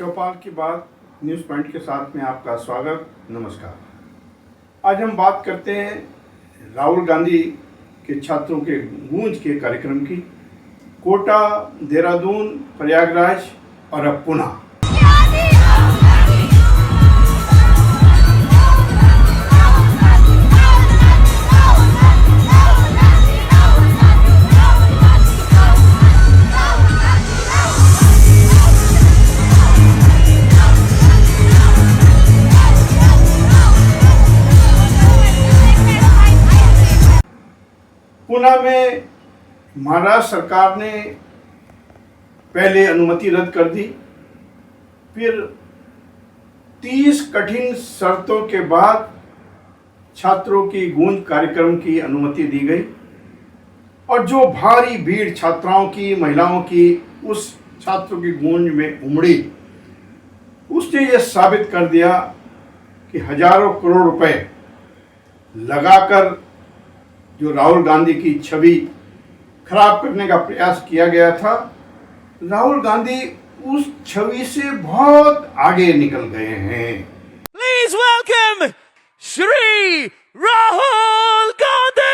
चौपाल की बात news point के साथ में आपका स्वागत। नमस्कार। आज हम बात करते हैं राहुल गांधी के छात्रों के गूंज के कार्यक्रम की। कोटा, देहरादून, प्रयागराज और अब पुणे। पुणे में महाराष्ट्र सरकार ने पहले अनुमति रद्द कर दी, फिर 30 कठिन शर्तों के बाद छात्रों की गूंज कार्यक्रम की अनुमति दी गई। और जो भारी भीड़ छात्राओं की, महिलाओं की उस छात्रों की गूंज में उमड़ी, उसने ये साबित कर दिया कि हजारों करोड़ रुपए लगाकर जो राहुल गांधी की छवि खराब करने का प्रयास किया गया था, राहुल गांधी उस छवि से बहुत आगे निकल गए हैं। Please welcome Shri Rahul Gandhi.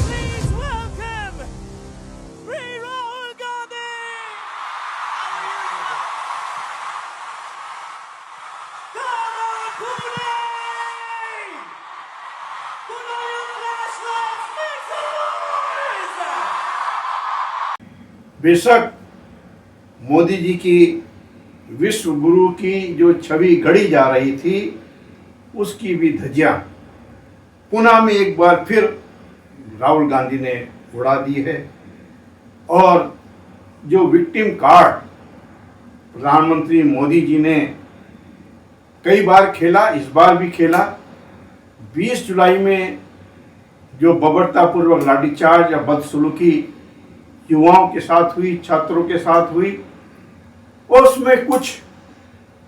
Please welcome Shri Rahul Gandhi. बेशक मोदी जी की विश्व गुरु की जो छवि गढ़ी जा रही थी, उसकी भी धज्जियां पुणे में एक बार फिर राहुल गांधी ने उड़ा दी है। और जो विक्टिम कार्ड प्रधानमंत्री मोदी जी ने कई बार खेला, इस बार भी खेला। 20 जुलाई में जो बर्बरतापूर्वक लाठीचार्ज या बदसलूकी युवाओं के साथ हुई, छात्रों के साथ हुई, और उसमें कुछ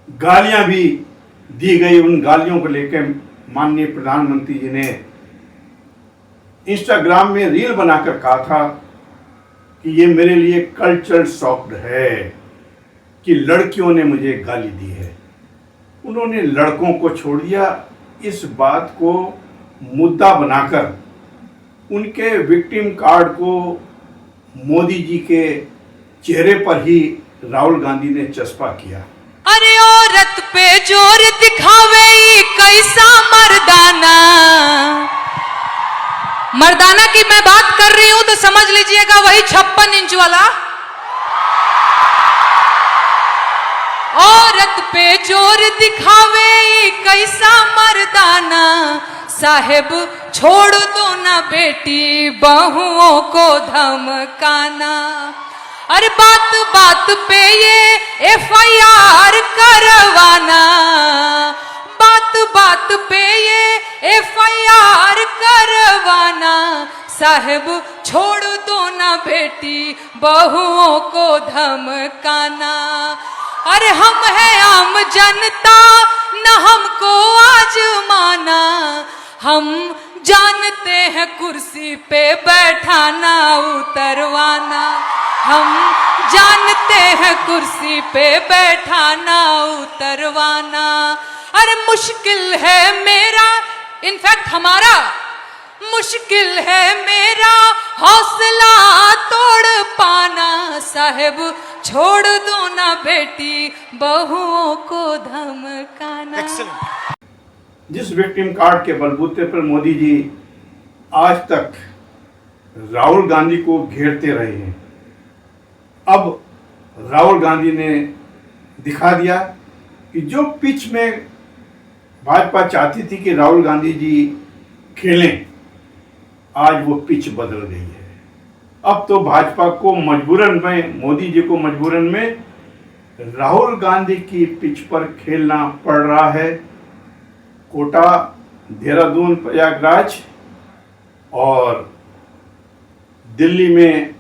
गालियां भी दी गई। उन गालियों को लेकर माननीय प्रधानमंत्री जी ने इंस्टाग्राम में रील बनाकर कहा था कि ये मेरे लिए कल्चरल शॉक्ड है कि लड़कियों ने मुझे गाली दी है। उन्होंने लड़कों को छोड़ दिया। इस बात को मुद्दा बनाकर उनके विक्टिम कार्ड को मोदी जी के चेहरे पर ही राहुल गांधी ने चस्पा किया। अरे औरत पे जोर दिखावे कैसा मर्दाना। मर्दाना की मैं बात कर रही हूं तो समझ लीजिएगा वही 56 इंच वाला। औरत पे जोर दिखावे कैसा मर्दाना। साहेब छोड़ दो ना बेटी बहुओं को धमकाना। अरे बात बात पे ये FIR करवाना। बात बात पे ये FIR करवाना। साहेब छोड़ दो ना बेटी बहुओं को धमकाना। अरे हम हैं आम जनता न हमको आजमाना। हम जानते हैं कुर्सी पे बैठाना उतरवाना। हम जानते हैं कुर्सी पे बैठाना उतरवाना। अरे मुश्किल है मेरा, इनफैक्ट हमारा मुश्किल है मेरा हौसला तोड़ पाना। साहेब छोड़ दो ना बेटी बहुओं को धमकाना। जिस विक्टिम कार्ड के बलबूते पर मोदी जी आज तक राहुल गांधी को घेरते रहे हैं, अब राहुल गांधी ने दिखा दिया कि जो पिच में भाजपा चाहती थी कि राहुल गांधी जी खेलें, आज वो पिच बदल गई है। अब तो भाजपा को मजबूरन में, मोदी जी को मजबूरन में राहुल गांधी की पिच पर खेलना पड़ रहा है। कोटा, देहरादून, प्रयागराज और दिल्ली में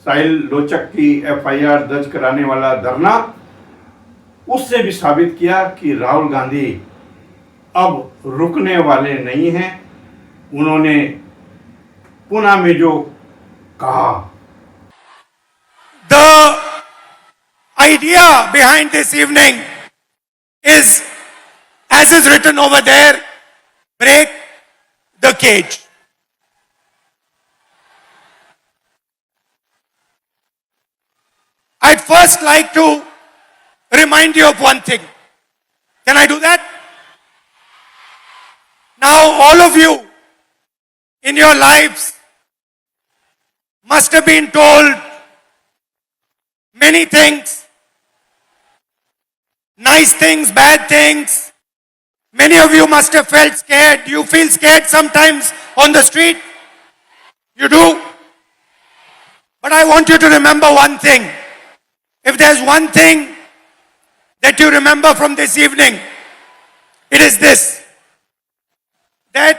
साहिल लोचक की FIR दर्ज कराने वाला धरना, उससे भी साबित किया कि राहुल गांधी अब रुकने वाले नहीं हैं। उन्होंने पुणे में जो कहा idea behind this evening is, as is written over there, break the cage. I'd first like to remind you of one thing. Can I do that? Now, all of you in your lives must have been told many things, nice things, bad things. Many of you must have felt scared. You feel scared sometimes on the street? You do? But I want you to remember one thing. If there's one thing that you remember from this evening, it is this: that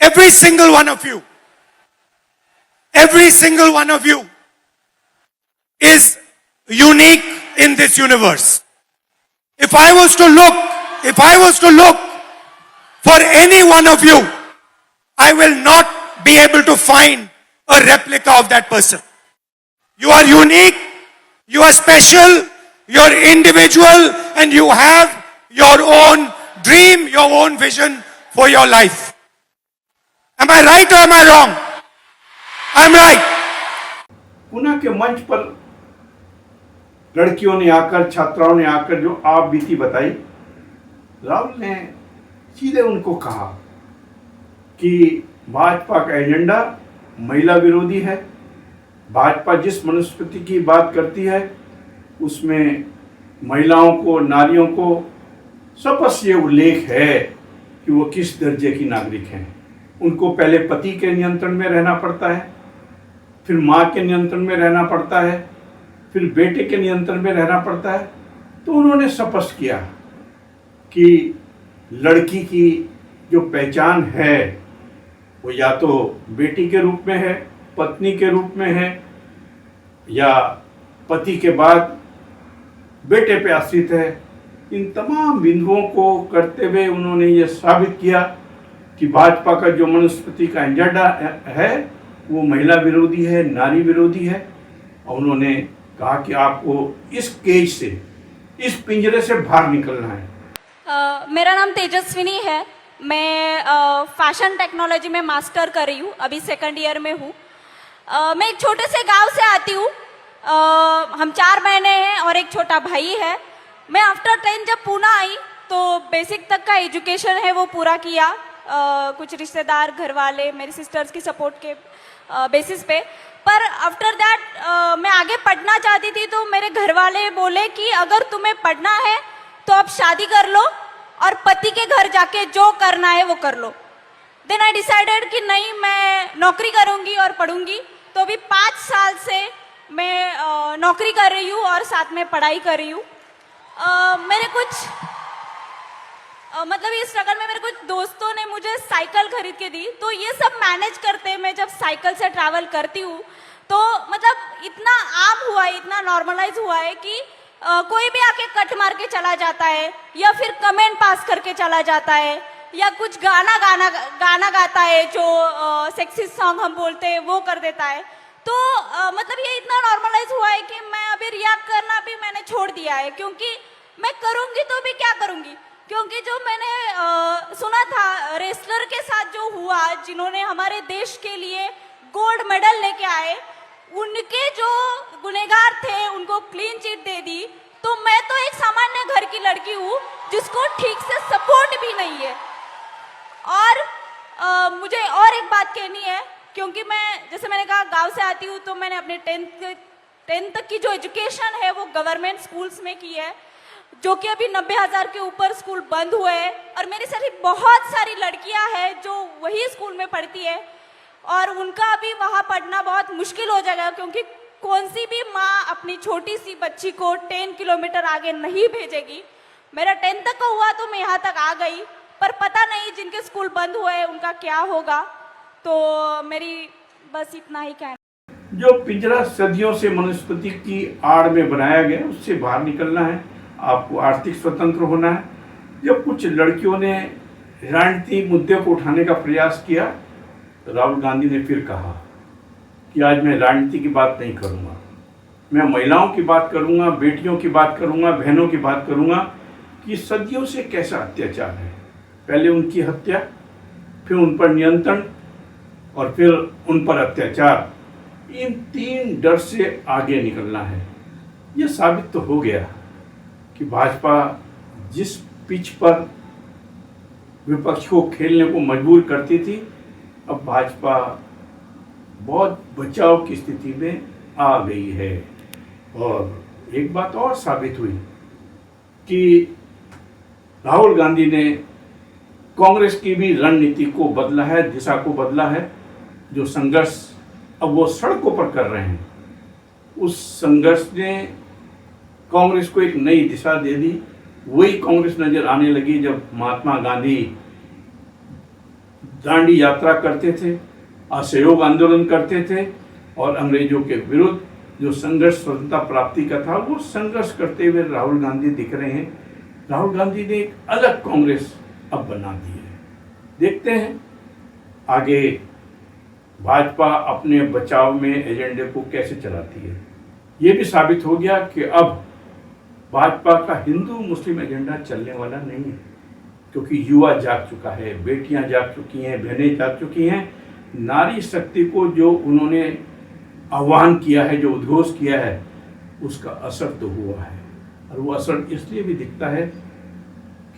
every single one of you is unique in this universe. If I was to look for any one of you, I will not be able to find a replica of that person. You are unique, you are special, you're individual, and you have your own dream, your own vision for your life. Am I right or am I wrong? I'm right. Pune के मंच पर लड़कियों ने आकर, छात्राओं ने आकर जो आप बीती बताई, राहुल ने सीधे उनको कहा कि भाजपा का एजेंडा महिला विरोधी है। भाजपा जिस मनुस्मृति की बात करती है उसमें महिलाओं को, नारियों को स्पष्ट ये उल्लेख है कि वो किस दर्जे की नागरिक हैं। उनको पहले पति के नियंत्रण में रहना पड़ता है, फिर माँ के नियंत्रण में रहना पड़ता है, फिर बेटे के नियंत्रण में रहना पड़ता है। तो उन्होंने स्पष्ट किया कि लड़की की जो पहचान है वो या तो बेटी के रूप में है, पत्नी के रूप में है, या पति के बाद बेटे पे आश्रित है। इन तमाम बिंदुओं को करते हुए उन्होंने ये साबित किया कि भाजपा का जो मनुस्मृति का एजेंडा है वो महिला विरोधी है, नारी विरोधी है। और उन्होंने कहा कि आपको इस केज से, इस पिंजरे से बाहर निकलना है। मेरा नाम तेजस्विनी है। मैं फैशन टेक्नोलॉजी में मास्टर कर रही हूँ, अभी सेकंड ईयर में हूँ। मैं एक छोटे से गांव से आती हूँ। हम 4 बहनें हैं और एक छोटा भाई है। मैं आफ्टर 10 जब पुणे आई तो बेसिक तक का एजुकेशन है वो पूरा किया। कुछ रिश्तेदार, घर वाले, मेरी सिस्टर्स की सपोर्ट के बेसिस पे। पर आफ्टर दैट मैं आगे पढ़ना चाहती थी तो मेरे घर वाले बोले कि अगर तुम्हें पढ़ना है तो अब शादी कर लो और पति के घर जाके जो करना है वो कर लो। देन आई डिसाइडेड कि नहीं, मैं नौकरी करूंगी और पढ़ूंगी। तो अभी 5 साल से मैं नौकरी कर रही हूँ और साथ में पढ़ाई कर रही हूँ। मेरे कुछ मतलब इस स्ट्रगल में मेरे कुछ दोस्तों ने मुझे साइकिल खरीद के दी। तो ये सब मैनेज करते मैं जब साइकिल से ट्रैवल करती हूँ तो मतलब इतना आम हुआ है, इतना नॉर्मलाइज हुआ है कि कोई भी आके कट मार के चला जाता है या फिर कमेंट पास करके चला जाता है या कुछ गाना गाता है जो सेक्सी सॉन्ग हम बोलते हैं वो कर देता है। तो मतलब ये इतना नॉर्मलाइज हुआ है कि मैं अभी रिएक्ट करना भी मैंने छोड़ दिया है, क्योंकि मैं करूंगी तो भी क्या करूंगी। क्योंकि जो मैंने सुना था रेसलर के साथ जो हुआ, जिन्होंने हमारे देश के लिए गोल्ड मेडल लेके आए, उनके जो गुनहगार थे उनको क्लीन चिट दे दी। तो मैं तो एक सामान्य घर की लड़की हूँ जिसको ठीक से सपोर्ट भी नहीं है। और मुझे और एक बात कहनी है, क्योंकि मैं जैसे मैंने कहा गांव से आती हूँ तो मैंने अपने 10th तक की जो एजुकेशन है वो गवर्नमेंट स्कूल्स में की है, जो कि अभी 90,000 के ऊपर स्कूल बंद हुए हैं। और मेरी सारी बहुत सारी लड़कियां हैं जो वही स्कूल में पढ़ती है और उनका अभी वहाँ पढ़ना बहुत मुश्किल हो जाएगा, क्योंकि कौन सी भी माँ अपनी छोटी सी बच्ची को 10 किलोमीटर आगे नहीं भेजेगी। मेरा 10th तक का हुआ तो मैं यहाँ तक आ गई, पर पता नहीं जिनके स्कूल बंद हुए हैं उनका क्या होगा। तो मेरी बस इतना ही कहना। जो पिंजरा सदियों से मनुस्मृति की आड़ में बनाया गया उससे बाहर निकलना है, आपको आर्थिक स्वतंत्र होना है। जब कुछ लड़कियों ने राजनीतिक मुद्दे को उठाने का प्रयास किया, राहुल गांधी ने फिर कहा कि आज मैं राजनीति की बात नहीं करूंगा। मैं महिलाओं की बात करूंगा, बेटियों की बात करूंगा, बहनों की बात करूंगा कि सदियों से कैसा अत्याचार है। पहले उनकी हत्या, फिर उन पर नियंत्रण और फिर उन पर अत्याचार। इन 3 डर से आगे निकलना है। ये साबित तो हो गया कि भाजपा जिस पिच पर विपक्ष को खेलने को मजबूर करती थी, अब भाजपा बहुत बचाव की स्थिति में आ गई है। और एक बात और साबित हुई कि राहुल गांधी ने कांग्रेस की भी रणनीति को बदला है, दिशा को बदला है। जो संघर्ष अब वो सड़कों पर कर रहे हैं, उस संघर्ष ने कांग्रेस को एक नई दिशा दे दी। वही कांग्रेस नजर आने लगी जब महात्मा गांधी दांडी यात्रा करते थे, असहयोग आंदोलन करते थे और अंग्रेजों के विरुद्ध जो संघर्ष स्वतंत्रता प्राप्ति का था, वो संघर्ष करते हुए राहुल गांधी दिख रहे हैं। राहुल गांधी ने एक अलग कांग्रेस अब बना दी है। देखते हैं आगे भाजपा अपने बचाव में एजेंडे को कैसे चलाती है। ये भी साबित हो गया कि अब भाजपा का हिंदू मुस्लिम एजेंडा चलने वाला नहीं है, क्योंकि युवा जाग चुका है, बेटियां जाग चुकी हैं, बहनें जाग चुकी हैं। नारी शक्ति को जो उन्होंने आह्वान किया है, जो उद्घोष किया है, उसका असर तो हुआ है। और वो असर इसलिए भी दिखता है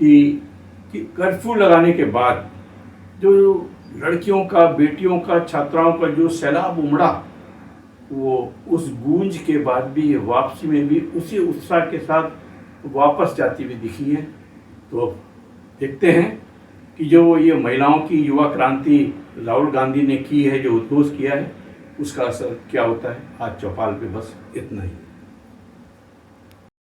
कि कर्फ्यू लगाने के बाद जो लड़कियों का, बेटियों का, छात्राओं का जो सैलाब उमड़ा, वो उस गूंज के बाद भी वापसी में भी उसी उत्साह के साथ वापस जाती हुई दिखी है। तो देखते हैं कि जो ये महिलाओं की युवा क्रांति राहुल गांधी ने की है, जो उद्घोष किया है, उसका असर क्या होता है। आज चौपाल पे बस इतना ही।